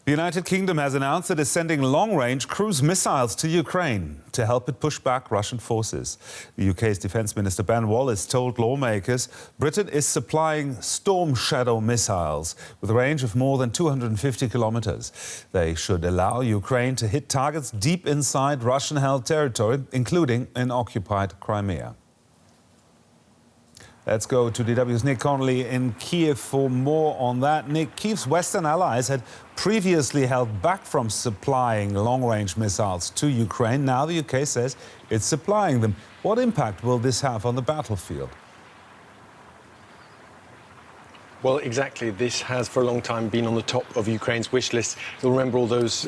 The United Kingdom has announced it is sending long-range cruise missiles to Ukraine to help it push back Russian forces. The UK's Defence Minister Ben Wallace told lawmakers Britain is supplying Storm Shadow missiles with a range of more than 250 kilometres. They should allow Ukraine to hit targets deep inside Russian-held territory, including in occupied Crimea. Let's go to DW's Nick Connolly in Kyiv for more on that. Nick, Kyiv's Western allies had previously held back from supplying long-range missiles to Ukraine. Now the UK says it's supplying them. What impact will this have on the battlefield? Well, exactly. This has for a long time been on the top of Ukraine's wish list. You'll remember all those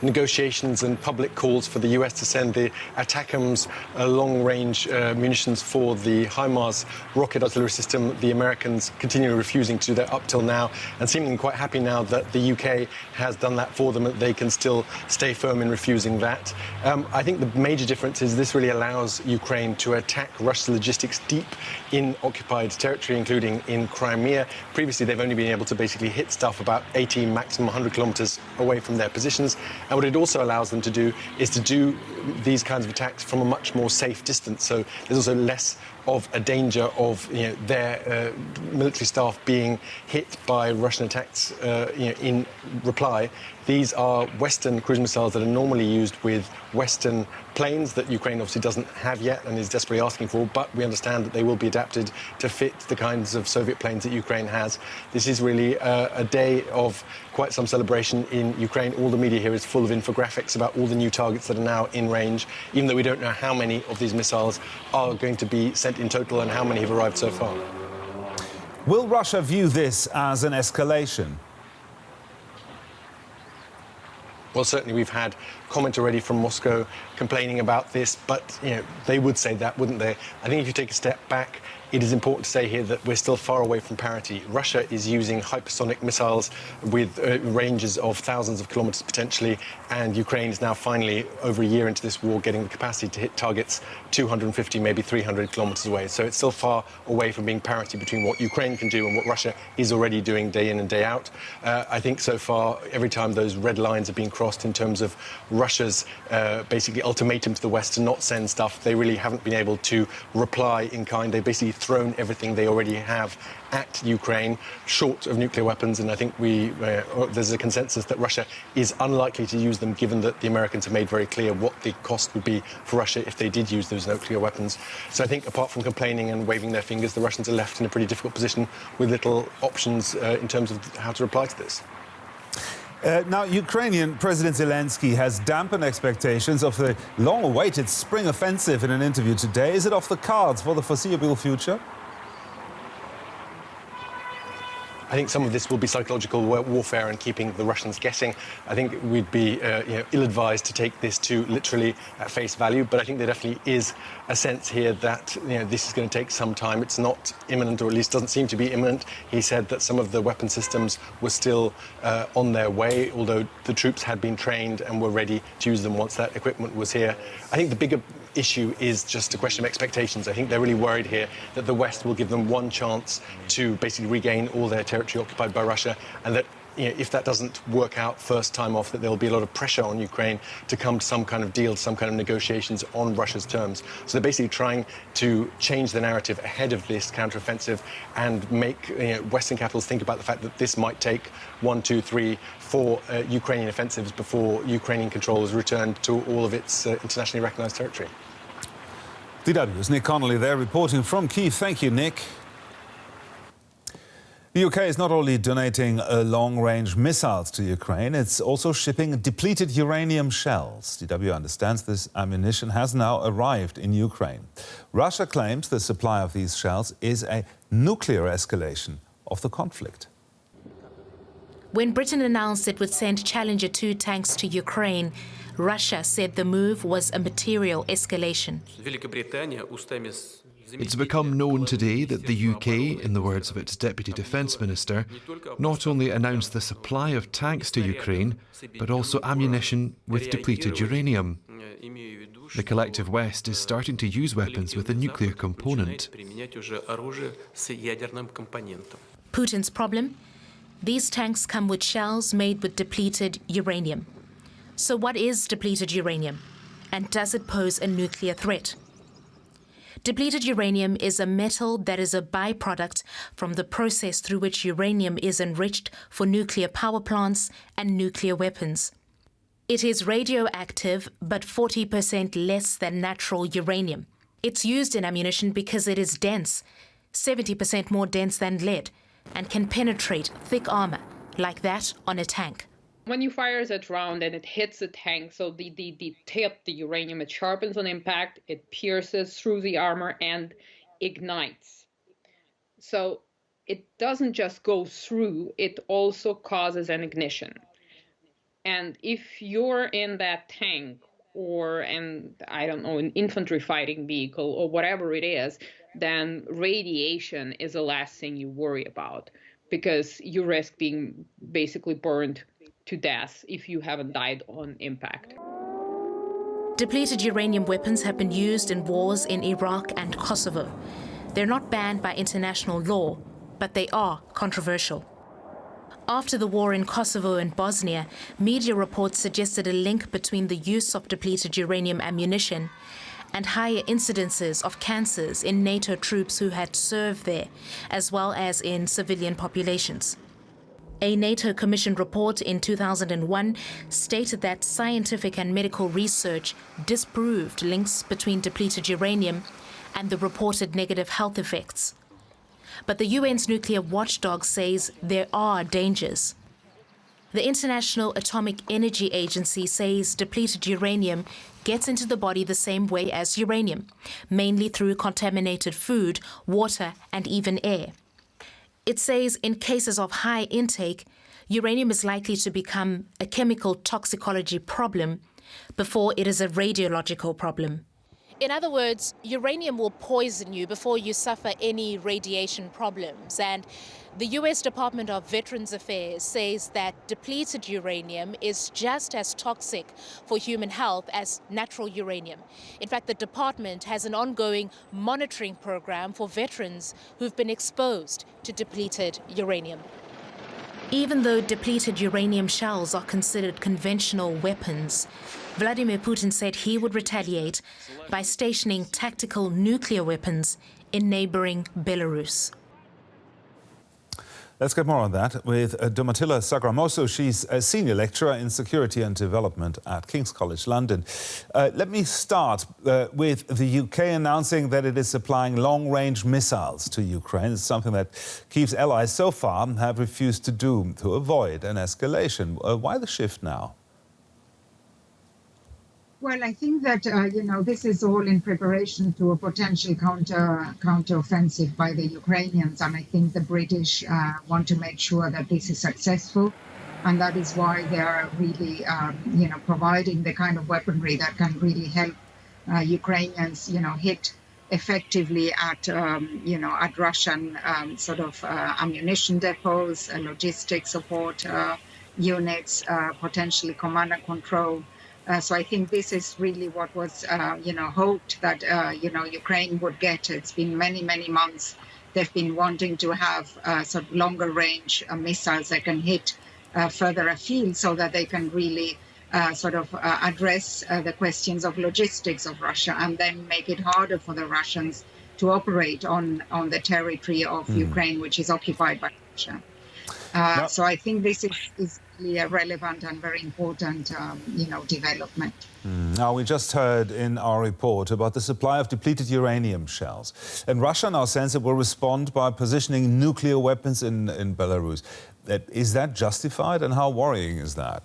negotiations and public calls for the US to send the ATACMS long-range munitions for the HIMARS rocket artillery system. The Americans continually refusing to do that up till now, and seemingly quite happy now that the UK has done that for them, that they can still stay firm in refusing that. I think the major difference is this really allows Ukraine to attack Russia's logistics deep in occupied territory, including in Crimea. Previously, they've only been able to basically hit stuff about 80, maximum 100 kilometers away from their positions. And what it also allows them to do is to do these kinds of attacks from a much more safe distance. So there's also less of a danger of their military staff being hit by Russian attacks in reply. These are Western cruise missiles that are normally used with Western planes that Ukraine obviously doesn't have yet and is desperately asking for, but we understand that they will be adapted to fit the kinds of Soviet planes that Ukraine has. This is really a day of quite some celebration in Ukraine. All the media here is full of infographics about all the new targets that are now in range, even though we don't know how many of these missiles are going to be sent in total and how many have arrived so far. Will Russia view this as an escalation? Well, certainly we've had comment already from Moscow complaining about this, but they would say that, wouldn't they? I think if you take a step back, it is important to say here that we're still far away from parity. Russia is using hypersonic missiles with ranges of thousands of kilometers potentially, and Ukraine is now finally, over a year into this war, getting the capacity to hit targets 250, maybe 300 kilometers away. So it's still far away from being parity between what Ukraine can do and what Russia is already doing day in and day out. I think so far, every time those red lines have been crossed in terms of Russia's basically ultimatum to the West to not send stuff, they really haven't been able to reply in kind. They basically thrown everything they already have at Ukraine, short of nuclear weapons, and I think there's a consensus that Russia is unlikely to use them, given that the Americans have made very clear what the cost would be for Russia if they did use those nuclear weapons. So I think apart from complaining and waving their fingers, the Russians are left in a pretty difficult position with little options in terms of how to reply to this. Now, Ukrainian President Zelensky has dampened expectations of the long-awaited spring offensive in an interview today. Is it off the cards for the foreseeable future? I think some of this will be psychological warfare and keeping the Russians guessing. I think we'd be ill-advised to take this too literally at face value, but I think there definitely is a sense here that this is going to take some time. It's not imminent, or at least doesn't seem to be imminent. He said that some of the weapon systems were still on their way, although the troops had been trained and were ready to use them once that equipment was here. I think the bigger issue is just a question of expectations. I think they're really worried here that the West will give them one chance to basically regain all their territory occupied by Russia, and that if that doesn't work out first time off, that there will be a lot of pressure on Ukraine to come to some kind of deal, some kind of negotiations on Russia's terms. So they're basically trying to change the narrative ahead of this counteroffensive and make Western capitals think about the fact that this might take 1, 2, 3, 4 Ukrainian offensives before Ukrainian control is returned to all of its internationally recognized territory. DW's Nick Connolly there reporting from Kyiv. Thank you, Nick. The UK is not only donating long-range missiles to Ukraine, it's also shipping depleted uranium shells. DW understands this ammunition has now arrived in Ukraine. Russia claims the supply of these shells is a nuclear escalation of the conflict. When Britain announced it would send Challenger 2 tanks to Ukraine, Russia said the move was a material escalation. It's become known today that the UK, in the words of its Deputy Defence Minister, not only announced the supply of tanks to Ukraine, but also ammunition with depleted uranium. The collective West is starting to use weapons with a nuclear component. Putin's problem? These tanks come with shells made with depleted uranium. So what is depleted uranium? And does it pose a nuclear threat? Depleted uranium is a metal that is a byproduct from the process through which uranium is enriched for nuclear power plants and nuclear weapons. It is radioactive, but 40% less than natural uranium. It's used in ammunition because it is dense, 70% more dense than lead, and can penetrate thick armor, like that on a tank. When you fire that round and it hits the tank, so the tip, the uranium, it sharpens on impact, it pierces through the armor and ignites. So it doesn't just go through, it also causes an ignition. And if you're in that tank or an infantry fighting vehicle or whatever it is, then radiation is the last thing you worry about, because you risk being basically burned to death if you haven't died on impact. Depleted uranium weapons have been used in wars in Iraq and Kosovo. They're not banned by international law, but they are controversial. After the war in Kosovo and Bosnia, media reports suggested a link between the use of depleted uranium ammunition and higher incidences of cancers in NATO troops who had served there, as well as in civilian populations. A NATO-commissioned report in 2001 stated that scientific and medical research disproved links between depleted uranium and the reported negative health effects. But the UN's nuclear watchdog says there are dangers. The International Atomic Energy Agency says depleted uranium gets into the body the same way as uranium, mainly through contaminated food, water, and even air. It says in cases of high intake, uranium is likely to become a chemical toxicology problem before it is a radiological problem. In other words, uranium will poison you before you suffer any radiation problems. And the US Department of Veterans Affairs says that depleted uranium is just as toxic for human health as natural uranium. In fact, the department has an ongoing monitoring program for veterans who've been exposed to depleted uranium. Even though depleted uranium shells are considered conventional weapons, Vladimir Putin said he would retaliate by stationing tactical nuclear weapons in neighboring Belarus. Let's get more on that with Domitila Sagramoso. She's a senior lecturer in security and development at King's College London. Let me start with the UK announcing that it is supplying long-range missiles to Ukraine. It's something that Kyiv's allies so far have refused to do to avoid an escalation. Why the shift now? Well, I think that, this is all in preparation to a potential counter-offensive by the Ukrainians. And I think the British want to make sure that this is successful. And that is why they are really, providing the kind of weaponry that can really help Ukrainians, hit effectively at, at Russian ammunition depots, logistic support units, potentially command and control. So I think this is really what was, hoped that, Ukraine would get. It's been many, many months. They've been wanting to have sort of longer range missiles that can hit further afield so that they can really address the questions of logistics of Russia and then make it harder for the Russians to operate on the territory of Ukraine, which is occupied by Russia. So I think this is really a relevant and very important, development. Now, we just heard in our report about the supply of depleted uranium shells. And Russia now says it will respond by positioning nuclear weapons in Belarus. Is that justified, and how worrying is that?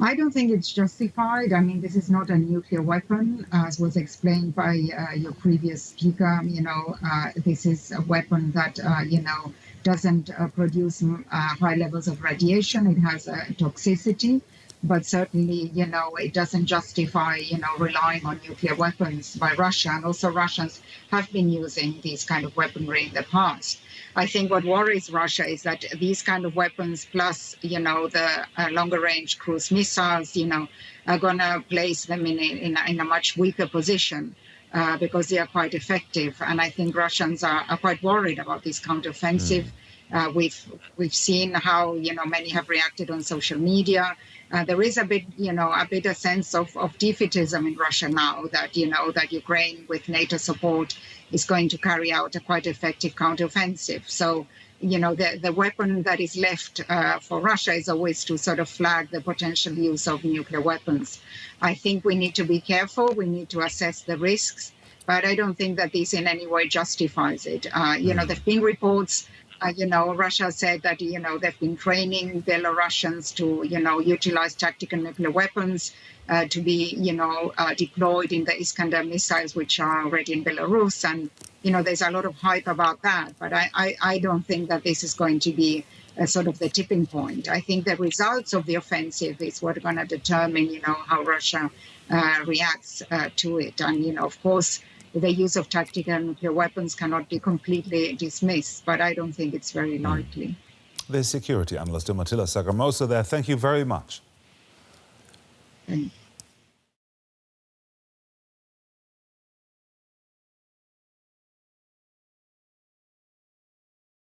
I don't think it's justified. I mean, this is not a nuclear weapon, as was explained by your previous speaker. This is a weapon that, doesn't produce high levels of radiation. It has a toxicity, but certainly, it doesn't justify, relying on nuclear weapons by Russia. And also Russians have been using these kind of weaponry in the past. I think what worries Russia is that these kind of weapons plus, the longer range cruise missiles, are going to place them in a much weaker position. Because they are quite effective. And I think Russians are quite worried about this counteroffensive We've seen how, many have reacted on social media. There is a bit a sense of defeatism in Russia now that, that Ukraine with NATO support is going to carry out a quite effective counteroffensive. So, the weapon that is left for Russia is always to sort of flag the potential use of nuclear weapons. I think we need to be careful. We need to assess the risks, but I don't think that this in any way justifies it. There've been reports. Russia said that, they've been training Belarusians to, utilize tactical nuclear weapons to be, deployed in the Iskander missiles, which are already in Belarus. And, there's a lot of hype about that. But I don't think that this is going to be sort of the tipping point. I think the results of the offensive is what are going to determine, how Russia reacts to it. And, of course, the use of tactical nuclear weapons cannot be completely dismissed, but I don't think it's very likely. The security analyst Domitila Sagamosa there. Thank you very much. Thank you.